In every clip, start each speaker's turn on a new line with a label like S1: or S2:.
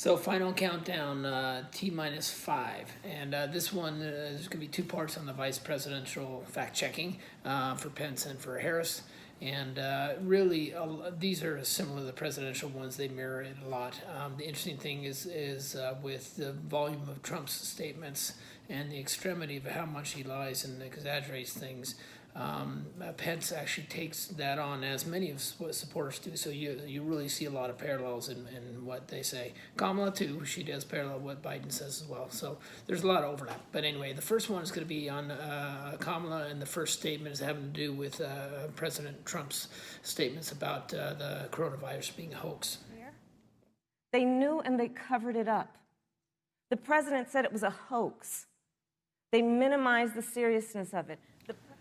S1: So final countdown, T-5. And this one, there's going to be two parts on the vice presidential fact checking for Pence and for Harris. And really, these are similar to the presidential ones. They mirror it a lot. The interesting thing is with the volume of Trump's statements and the extremity of how much he lies and exaggerates things. Pence actually takes that on, as many of supporters do. So you really see a lot of parallels in what they say. Kamala too, she does parallel what Biden says as well. So there's a lot of overlap. But anyway, the first one is going to be on Kamala, and the first statement is having to do with President Trump's statements about the coronavirus being a hoax.
S2: They knew and they covered it up. The president said it was a hoax. They minimized the seriousness of it.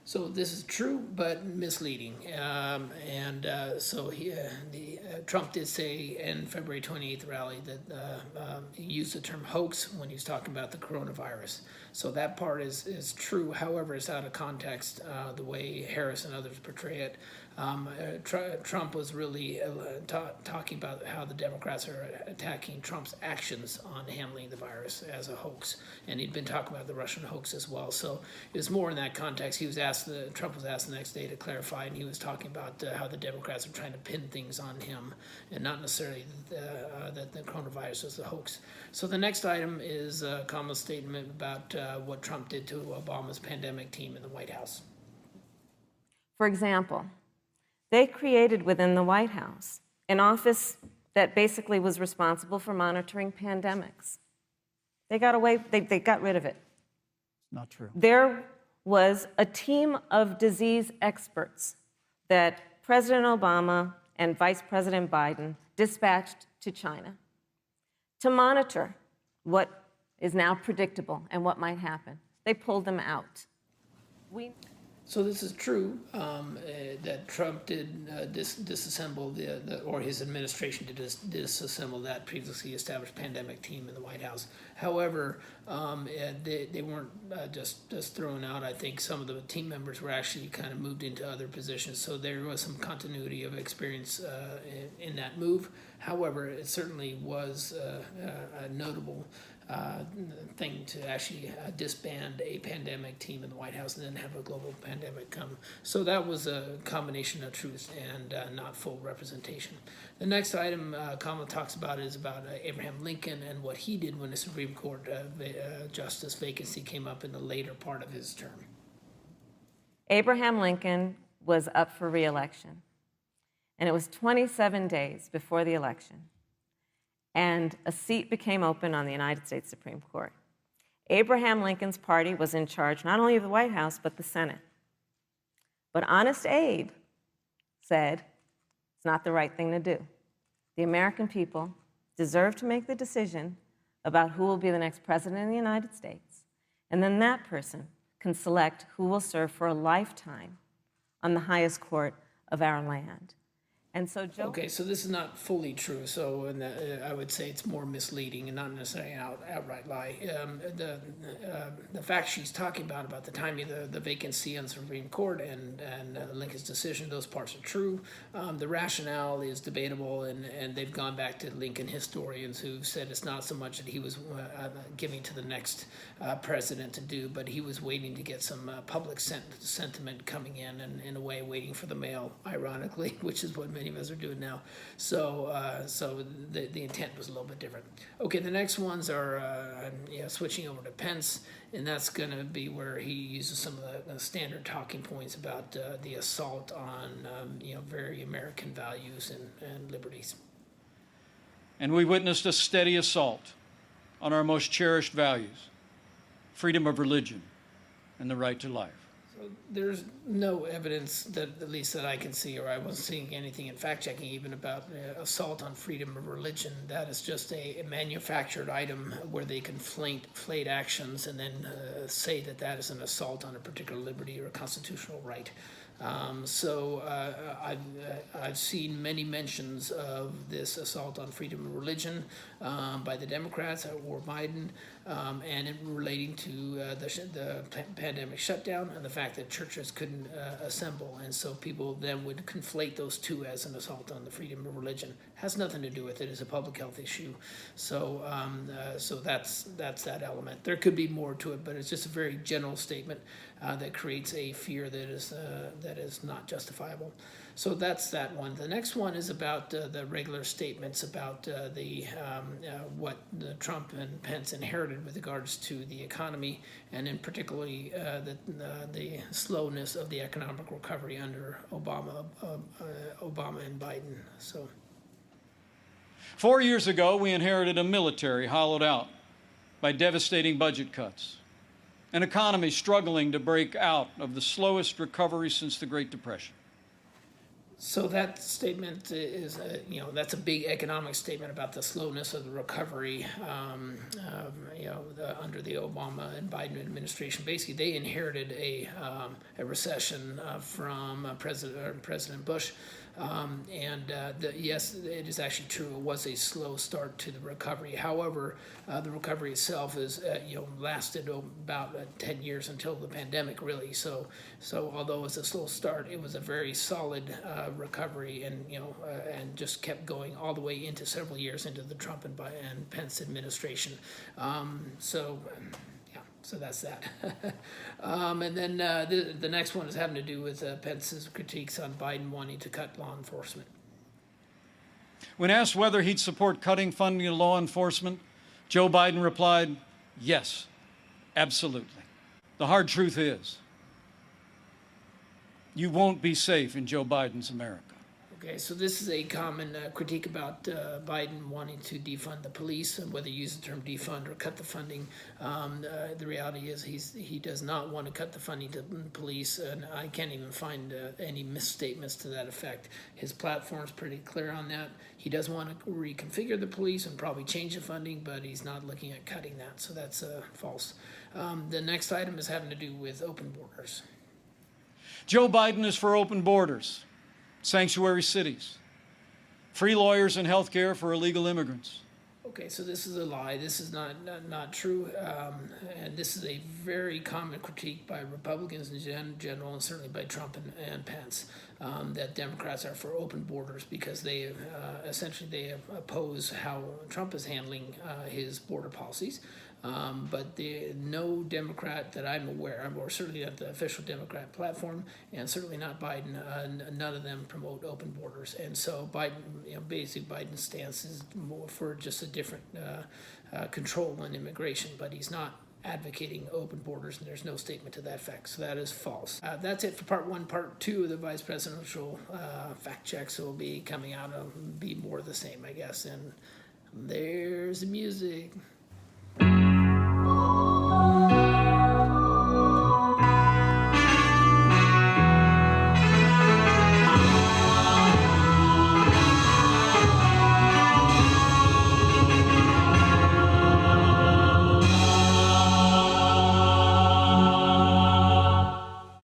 S1: So this is true, but misleading. Trump did say in February 28th rally that he used the term hoax when he was talking about the coronavirus. So that part is true. However, it's out of context, the way Harris and others portray it. Trump was really talking about how the Democrats are attacking Trump's actions on handling the virus as a hoax. And he'd been talking about the Russian hoax as well. So it was more in that context. Trump was asked the next day to clarify, and he was talking about how the Democrats are trying to pin things on him and not necessarily that the coronavirus was a hoax. So the next item is Kamala's statement about what Trump did to Obama's pandemic team in the White House.
S2: For example, they created within the White House an office that basically was responsible for monitoring pandemics. They got rid of it.
S3: Not true.
S2: There was a team of disease experts that President Obama and Vice President Biden dispatched to China to monitor what is now predictable and what might happen. They pulled them out.
S1: So this is true that Trump did disassemble or his administration did disassemble that previously established pandemic team in the White House. However, they weren't just thrown out. I think some of the team members were actually kind of moved into other positions. So there was some continuity of experience in that move. However, it certainly was a notable thing to actually disband a pandemic team in the White House and then have a global pandemic come. So that was a combination of truth and not full representation. The next item Kamala talks about is about Abraham Lincoln and what he did when the Supreme Court justice vacancy came up in the later part of his term.
S2: Abraham Lincoln was up for re-election, and it was 27 days before the election, and a seat became open on the United States Supreme Court. Abraham Lincoln's party was in charge not only of the White House, but the Senate. But Honest Abe said it's not the right thing to do. The American people deserve to make the decision about who will be the next president of the United States, and then that person can select who will serve for a lifetime on the highest court of our land. And so
S1: Okay, so this is not fully true. So I would say it's more misleading and not necessarily an outright lie. The fact she's talking about the timing of the vacancy on the Supreme Court and Lincoln's decision, those parts are true. The rationale is debatable, and they've gone back to Lincoln historians who said it's not so much that he was giving to the next president to do, but he was waiting to get some public sentiment coming in, and in a way waiting for the mail, ironically, which is what many of us are doing now. So the intent was a little bit different. Okay, the next ones are switching over to Pence, and that's going to be where he uses some of the standard talking points about the assault on very American values and liberties.
S4: And we witnessed a steady assault on our most cherished values: freedom of religion and the right to life.
S1: There's no evidence that, at least that I can see, or I wasn't seeing anything in fact-checking even about assault on freedom of religion. That is just a manufactured item where they conflate actions and then say that is an assault on a particular liberty or a constitutional right. I've seen many mentions of this assault on freedom of religion by the Democrats or Biden, and it relating to the pandemic shutdown and the fact that churches couldn't assemble, and so people then would conflate those two as an assault on the freedom of religion. Has nothing to do with it. It's a public health issue. So that's that element. There could be more to it, but it's just a very general statement that creates a fear that is not justifiable. So that's that one. The next one is about the regular statements about what Trump and Pence inherited with regards to the economy, and in particularly the slowness of the economic recovery under Obama and Biden. So.
S4: 4 years ago, we inherited a military hollowed out by devastating budget cuts, an economy struggling to break out of the slowest recovery since the Great Depression.
S1: So that statement is, that's a big economic statement about the slowness of the recovery, under the Obama and Biden administration. Basically, they inherited a recession from President Bush. Yes, it is actually true. It was a slow start to the recovery. However, the recovery itself is, lasted about 10 years until the pandemic, really. So although it was a slow start, it was a very solid recovery, and just kept going all the way into several years into the Trump and Pence administration. So that's that. And then the next one is having to do with Pence's critiques on Biden wanting to cut law enforcement.
S4: When asked whether he'd support cutting funding to law enforcement, Joe Biden replied, yes, absolutely. The hard truth is, you won't be safe in Joe Biden's America.
S1: Okay, so this is a common critique about Biden wanting to defund the police, and whether you use the term defund or cut the funding. The reality is he does not want to cut the funding to police, and I can't even find any misstatements to that effect. His platform's pretty clear on that. He does want to reconfigure the police and probably change the funding, but he's not looking at cutting that, so that's false. The next item is having to do with open borders.
S4: Joe Biden is for open borders, sanctuary cities, free lawyers and health care for illegal immigrants.
S1: Okay, so this is a lie. This is not true, and this is a very common critique by Republicans in general, and certainly by Trump and Pence, that Democrats are for open borders because they essentially oppose how Trump is handling his border policies. But no Democrat that I'm aware of, or certainly not the official Democrat platform, and certainly not Biden, none of them promote open borders. And so Biden, basically Biden's stance is more for just a different control on immigration, but he's not advocating open borders, and there's no statement to that effect. So that is false. That's it for part one. Part two of the vice presidential fact checks will be coming out. It'll be more of the same, I guess. And there's the music.